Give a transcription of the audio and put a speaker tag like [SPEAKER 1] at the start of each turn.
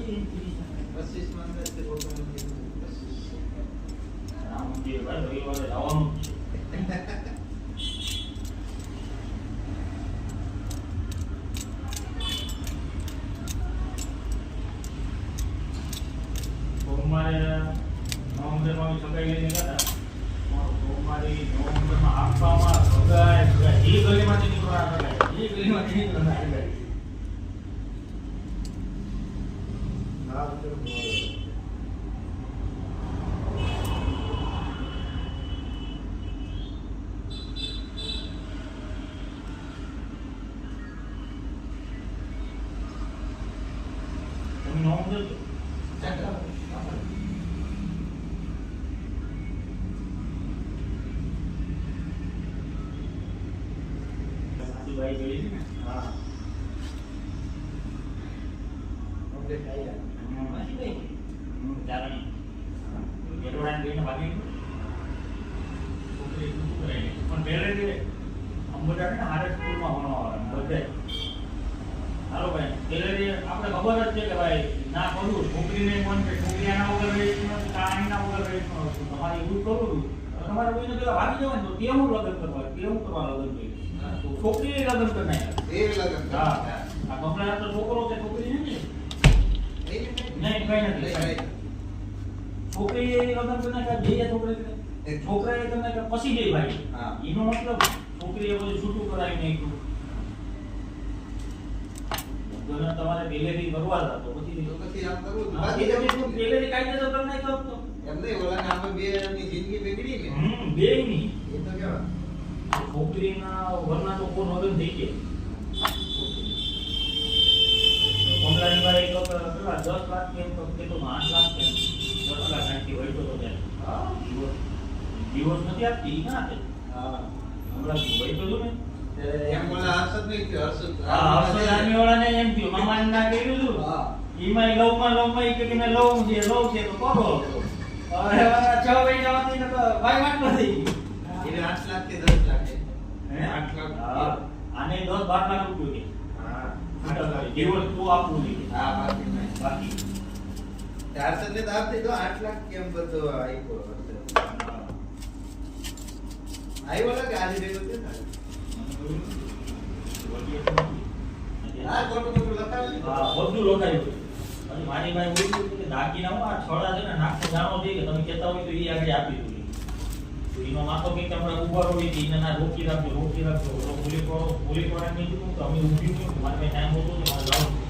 [SPEAKER 1] 25 માં અંદર તે લોકો
[SPEAKER 2] રામ મંદિર ભાઈ રવિવારે જવાનું જ છે. સોમવારે નવેમ્બરમાં સગાઈ લઈને ગયા હતા. સોમવારે નવેમ્બરમાં આપવામાં સગાઈ એ ગલીમાંથી નીકળવા સગાઈ એ ગલીમાંથી નીકળવા સગાઈ.
[SPEAKER 1] હા તો
[SPEAKER 2] તમે નવેમ્બર ભાઈ ગઈ છે ને
[SPEAKER 1] હા ઓકે કાઈ
[SPEAKER 2] માસી ગઈ ચારણી ગેરોડાને ગઈને ભાગી છોકરી શું કરે પણ પહેલેથી અંબોડા ને હારે સ્કૂલમાં ભણવા બધે હાલો ભાઈ પહેલેથી આપણે ખબર જ છે કે ભાઈ ના કરવું છોકરીને મન કે છોકરી આના વગર રહી કાણીના વગર રહી તમારે એવું કરવું તમારે કોઈને પેલા ભાગી જવાનું તો કેવું લગ્ન કરવા કેવું કરવા લગ્ન જોઈએ છોકરી લગ્ન કરી નાખ્યા
[SPEAKER 1] એ લગન
[SPEAKER 2] હા આ કમલા તો છોકરો કે છોકરી નથી નહીં કઈ નથી છોકરી લગ્ન કરી નાખ્યા બે છોકરી છોકરાએ કરી નાખ્યા પછી જઈ ભાઈ
[SPEAKER 1] હા
[SPEAKER 2] એનો મતલબ છોકરીએ બધું છૂટું કરાવી નાખ્યું લગ્ન તમારે પહેલેથી કરવા હતા તો પછી
[SPEAKER 1] આમ કરવું
[SPEAKER 2] પહેલેથી કાયદેસર કરી નાખ્યો તો
[SPEAKER 1] એમ નહીં ઓલા નામે બે ની જિંદગી બગડી ને
[SPEAKER 2] બે ની
[SPEAKER 1] એ તો કેવા
[SPEAKER 2] છોકરીના વરના તો કોણ લગ્ન થઈ જાય કમલાની વારે એક પેલા 10 લાખ કેમ તો કેટલું 8 લાખ કેમ 10 લાખ આંટી હોય તો ત્યારે હા દિવસ નથી આપતી ના આપે
[SPEAKER 1] હા
[SPEAKER 2] હમણાં હોય તો જો ને
[SPEAKER 1] એમ બોલા હર્ષદ નહીં થયો હર્ષદ
[SPEAKER 2] હા હર્ષદ આર્મી વાળાને એમ થયું મામાને ના કહ્યું હતું
[SPEAKER 1] હા
[SPEAKER 2] ઈમાં લવમાં ઈ કે મેં લવ છે તો કરો અરે વાળા 6 મહિનામાંથી ને તો ભાઈ વાત નથી
[SPEAKER 1] એને 8 લાખ કે 10 લાખ
[SPEAKER 2] હે
[SPEAKER 1] 8 લાખ
[SPEAKER 2] હા આને 10 12 લાખ રૂપિયા કે
[SPEAKER 1] હા
[SPEAKER 2] દિવસ તો આપવું જોઈએ
[SPEAKER 1] હા બાકી નહીં
[SPEAKER 2] બાકી
[SPEAKER 1] હર્ષદ ને તો આપી દો 8 લાખ કેમ બધો આપ્યો આવ્યો લાગે આજે ભેગો છે ને હા ખોટું લખાવી
[SPEAKER 2] હા બધું લખાયું અને મારી ભાઈ બોલ્યું કે દાગીના હું આ છોડા છે ને નાખો જાણો છે કે તમે કહેતા હોય તો એ આગળ આપી દઉં તો એનો માથો કે આપણે ઉભા રહી હતી એને ના રોકી રાખજો તો પોલીસ વાળાને કીધું કે અમે ઊભી છું મારે ટાઈમ હોતો ને મારે જવાનું